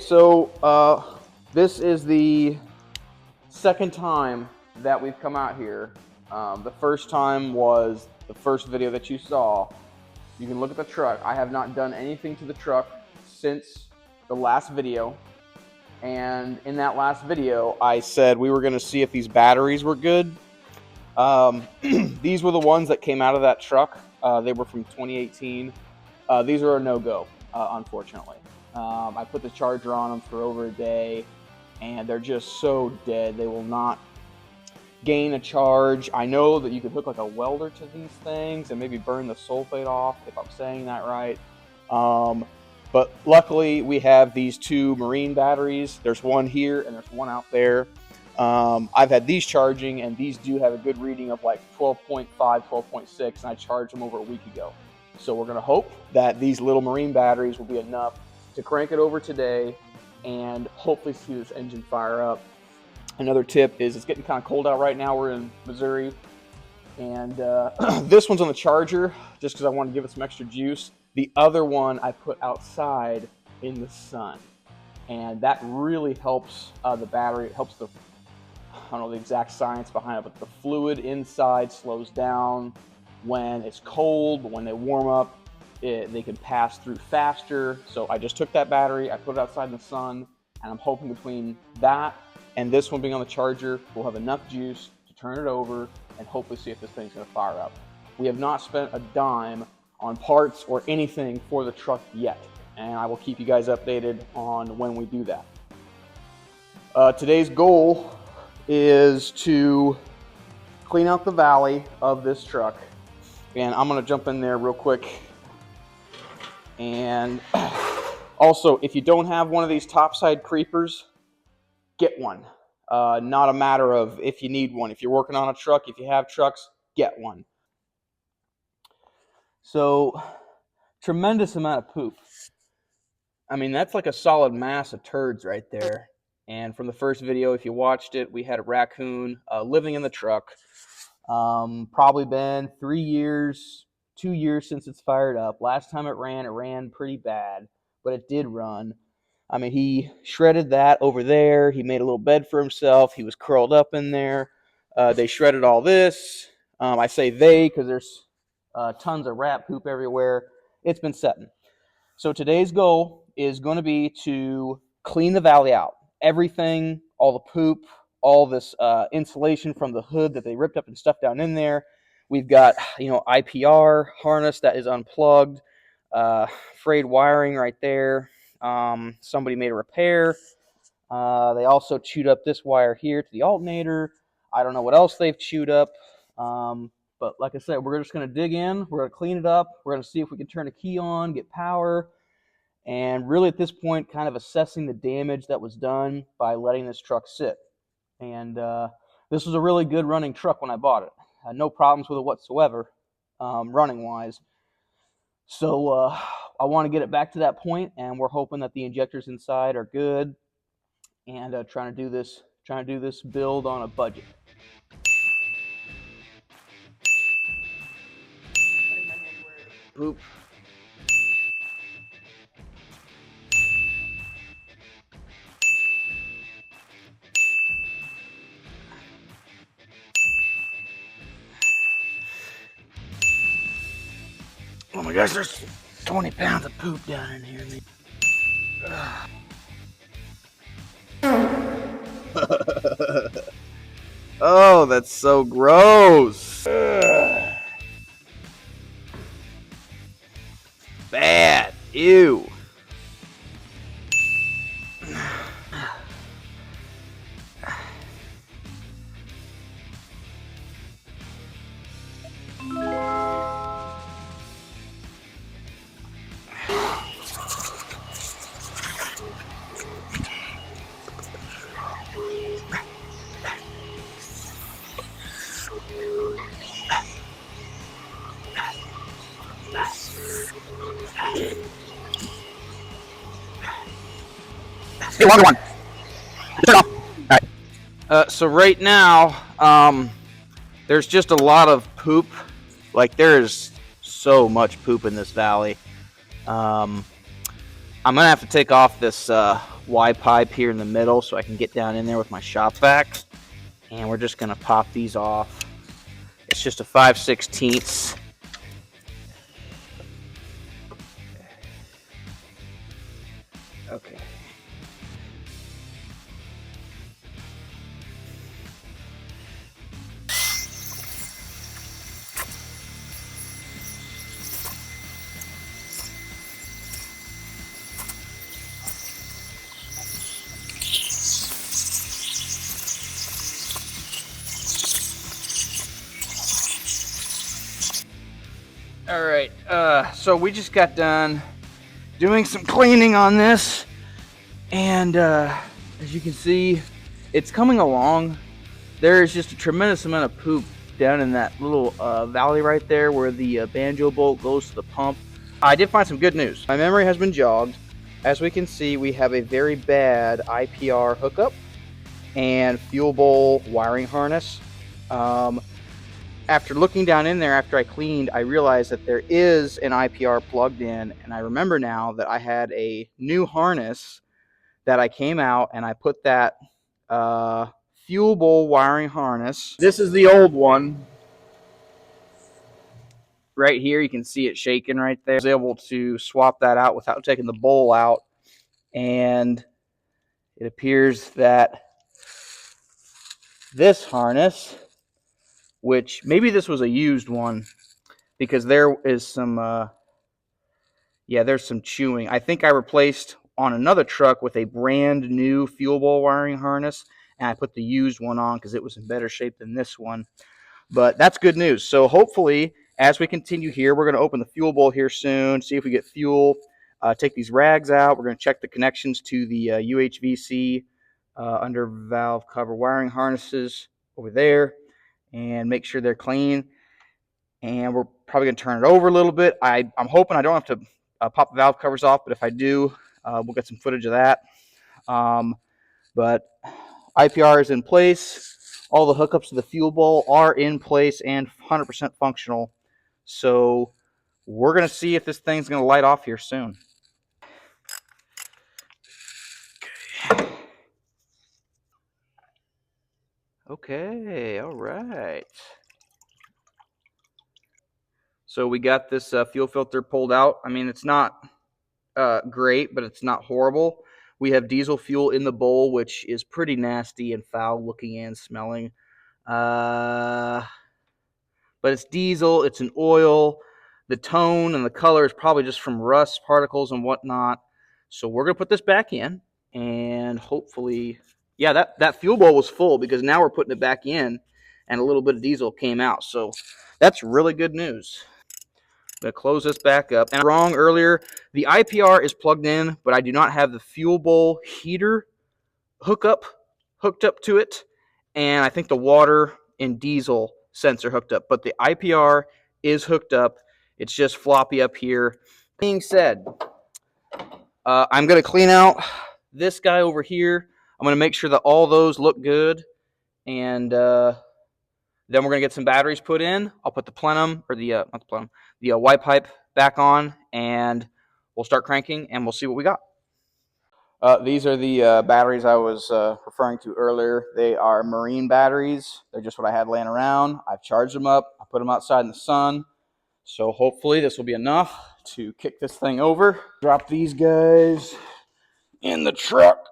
So this is the second time that we've come out here. The first time was the first video that you saw. You can look at the truck. I have not done anything to the truck since the last video. And in that last video, I said we were going to see if these batteries were good. These were the ones that came out of that truck. They were from 2018. These are a no-go, unfortunately. I put the charger on them for over a day, and they're just so dead. They will not gain a charge. I know that you could hook like a welder to these things and maybe burn the sulfate off, if I'm saying that right. But luckily, we have these two marine batteries. There's one here and there's one out there. I've had these charging, and these do have a good reading of like 12.5, 12.6, and I charged them over a week ago. So we're going to hope that these little marine batteries will be enough to crank it over today and hopefully see this engine fire up. Another tip is it's getting kind of cold out right now. We're in Missouri, and this one's on the charger just because I want to give it some extra juice. The other one I put outside in the sun, and that really helps the battery. It helps the, I don't know the exact science behind it, but the fluid inside slows down when it's cold. But when they warm up, they can pass through faster. So I just took that battery, I put it outside in the sun, and I'm hoping between that and this one being on the charger, we'll have enough juice to turn it over and hopefully see if this thing's going to fire up. We have not spent a dime on parts or anything for the truck yet, and I will keep you guys updated on when we do that. Today's goal is to clean out the valley of this truck, and I'm going to jump in there real quick. And also, if you don't have one of these topside creepers, get one. Not a matter of if you need one. If you're working on a truck, if you have trucks, get one. So, tremendous amount of poop. I mean, that's like a solid mass of turds right there. And from the first video, if you watched it, we had a raccoon living in the truck. Probably been 3 years, 2 years since it's fired up. Last time it ran pretty bad, but it did run. I mean, he shredded that over there. He made a little bed for himself. He was curled up in there. They shredded all this. I say they because there's tons of rat poop everywhere. It's been setting. So today's goal is going to be to clean the valley out. Everything, all the poop, all this insulation from the hood that they ripped up and stuff down in there. We've got, IPR harness that is unplugged, frayed wiring right there. Somebody made a repair. They also chewed up this wire here to the alternator. I don't know what else they've chewed up. But like I said, we're just going to dig in. We're going to clean it up. We're going to see if we can turn a key on, get power. And really at this point, kind of assessing the damage that was done by letting this truck sit. And this was a really good running truck when I bought it. Had no problems with it whatsoever, running-wise. So I want to get it back to that point, and we're hoping that the injectors inside are good, and trying to do this build on a budget. Poop. Oh my gosh, there's 20 pounds of poop down in here. Oh, that's so gross. Bad. Ew. Get a longer one. Turn off. All right. So right now, there's just a lot of poop. Like there's so much poop in this valley. I'm gonna have to take off this Y pipe here in the middle so I can get down in there with my shop vac, and we're just gonna pop these off. It's just a 5/16. Okay. All right, so we just got done doing some cleaning on this, and as you can see, it's coming along. There is just a tremendous amount of poop down in that little valley right there where the banjo bolt goes to the pump. I did find some good news. My memory has been jogged. As we can see, we have a very bad IPR hookup and fuel bowl wiring harness. After looking down in there after I cleaned, I realized that there is an IPR plugged in, and I remember now that I had a new harness that I came out and I put that fuel bowl wiring harness. This is the old one. Right here, you can see it shaking right there. I was able to swap that out without taking the bowl out, and it appears that this harness, which maybe this was a used one, because there is some there's some chewing. I think I replaced on another truck with a brand new fuel bowl wiring harness, and I put the used one on because it was in better shape than this one. But that's good news. So hopefully, as we continue here, we're going to open the fuel bowl here soon, see if we get fuel, take these rags out. We're going to check the connections to the UHVC under valve cover wiring harnesses over there and make sure they're clean. And we're probably going to turn it over a little bit. I'm hoping I don't have to pop the valve covers off, but if I do, we'll get some footage of that. But IPR is in place. All the hookups to the fuel bowl are in place and 100% functional. So we're going to see if this thing's going to light off here soon. Okay, all right. So we got this fuel filter pulled out. I mean, it's not great, but it's not horrible. We have diesel fuel in the bowl, which is pretty nasty and foul looking and smelling. But it's diesel, it's an oil. The tone and the color is probably just from rust particles and whatnot. So we're going to put this back in, and hopefully, yeah, that fuel bowl was full because now we're putting it back in, and a little bit of diesel came out. So that's really good news. I'm going to close this back up. And I'm wrong earlier. The IPR is plugged in, but I do not have the fuel bowl heater hooked up to it. And I think the water and diesel sensor hooked up. But the IPR is hooked up. It's just floppy up here. Being said, I'm going to clean out this guy over here. I'm going to make sure that all those look good. And then we're going to get some batteries put in. I'll put the plenum, or the, not the plenum, the Y pipe back on, and we'll start cranking, and we'll see what we got. These are the batteries I was referring to earlier. They are marine batteries. They're just what I had laying around. I've charged them up. I put them outside in the sun. So hopefully this will be enough to kick this thing over. Drop these guys in the truck.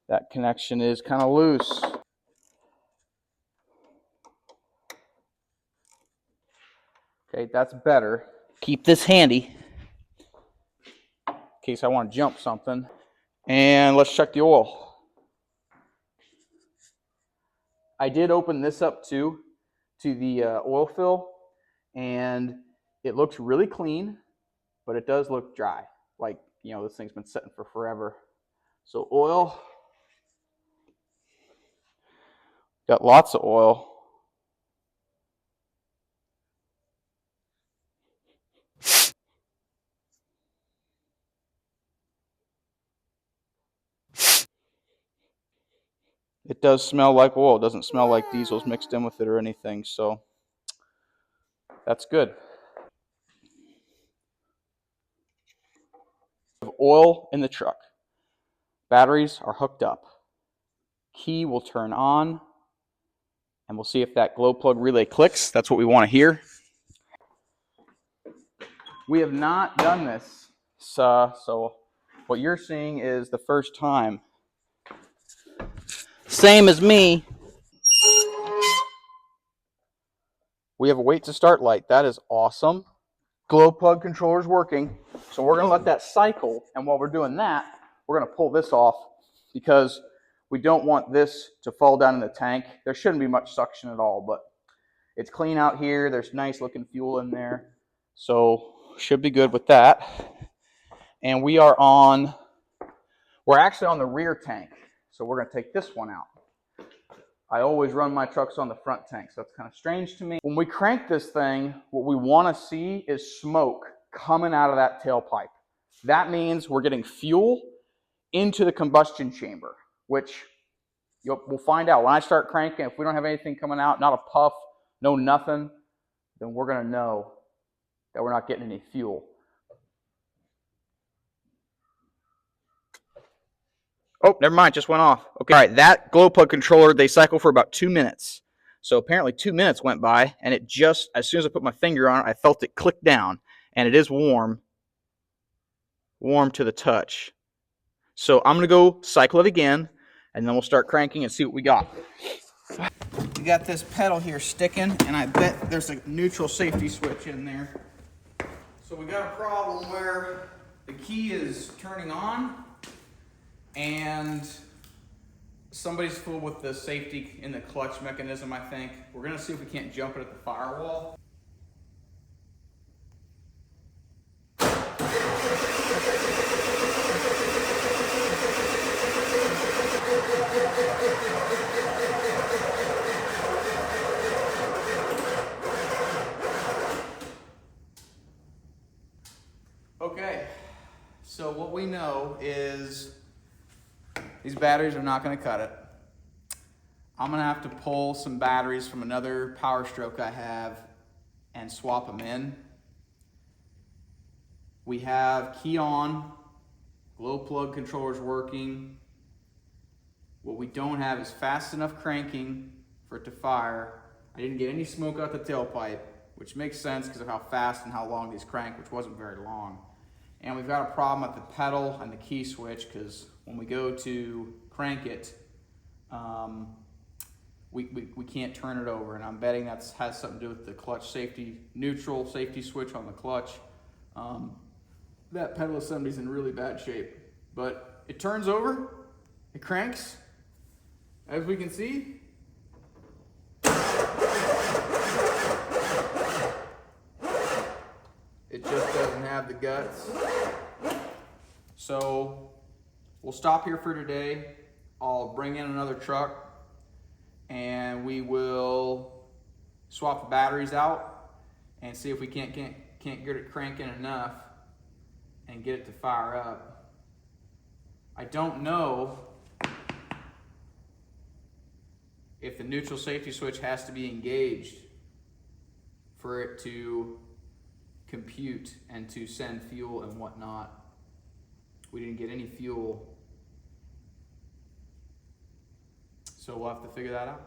That connection is kind of loose. Okay, that's better. Keep this handy in case I want to jump something. And let's check the oil. I did open this up too to the oil fill, and it looks really clean, but it does look dry. Like, you know, this thing's been sitting for forever. So oil, got lots of oil. It does smell like oil. It doesn't smell like diesel's mixed in with it or anything, so that's good. Oil in the truck. Batteries are hooked up. Key will turn on, and we'll see if that glow plug relay clicks. That's what we want to hear. We have not done this, so what you're seeing is the first time. Same as me. We have a wait to start light. That is awesome. Glow plug controller is working. So we're going to let that cycle, and while we're doing that, we're going to pull this off because we don't want this to fall down in the tank. There shouldn't be much suction at all, but it's clean out here. There's nice looking fuel in there. So should be good with that. And we're actually on the rear tank. So we're going to take this one out. I always run my trucks on the front tank, so that's kind of strange to me. When we crank this thing, what we want to see is smoke coming out of that tailpipe. That means we're getting fuel into the combustion chamber, which we'll find out. When I start cranking, if we don't have anything coming out, not a puff, no nothing, then we're going to know that we're not getting any fuel. Oh, never mind, just went off. Okay, all right, that glow plug controller, they cycle for about 2 minutes. So apparently 2 minutes went by, and it just, as soon as I put my finger on it, I felt it click down, and it is warm to the touch. So I'm gonna go cycle it again, and then we'll start cranking and see what we got. We got this pedal here sticking, and I bet there's a neutral safety switch in there. So we got a problem where the key is turning on, and somebody's fooled with the safety in the clutch mechanism, I think. We're gonna see if we can't jump it at the firewall. Okay, so what we know is these batteries are not going to cut it. I'm going to have to pull some batteries from another Power Stroke I have and swap them in. We have key on, glow plug controllers working. What we don't have is fast enough cranking for it to fire. I didn't get any smoke out the tailpipe, which makes sense because of how fast and how long these crank, which wasn't very long. And we've got a problem at the pedal and the key switch because when we go to crank it, we can't turn it over. And I'm betting that has something to do with the clutch safety, neutral safety switch on the clutch. That pedal assembly's in really bad shape. But it turns over, it cranks, as we can see. It just doesn't have the guts. So we'll stop here for today. I'll bring in another truck and we will swap the batteries out and see if we can't get it cranking enough and get it to fire up. I don't know if the neutral safety switch has to be engaged for it to compute and to send fuel and whatnot. We didn't get any fuel, so we'll have to figure that out.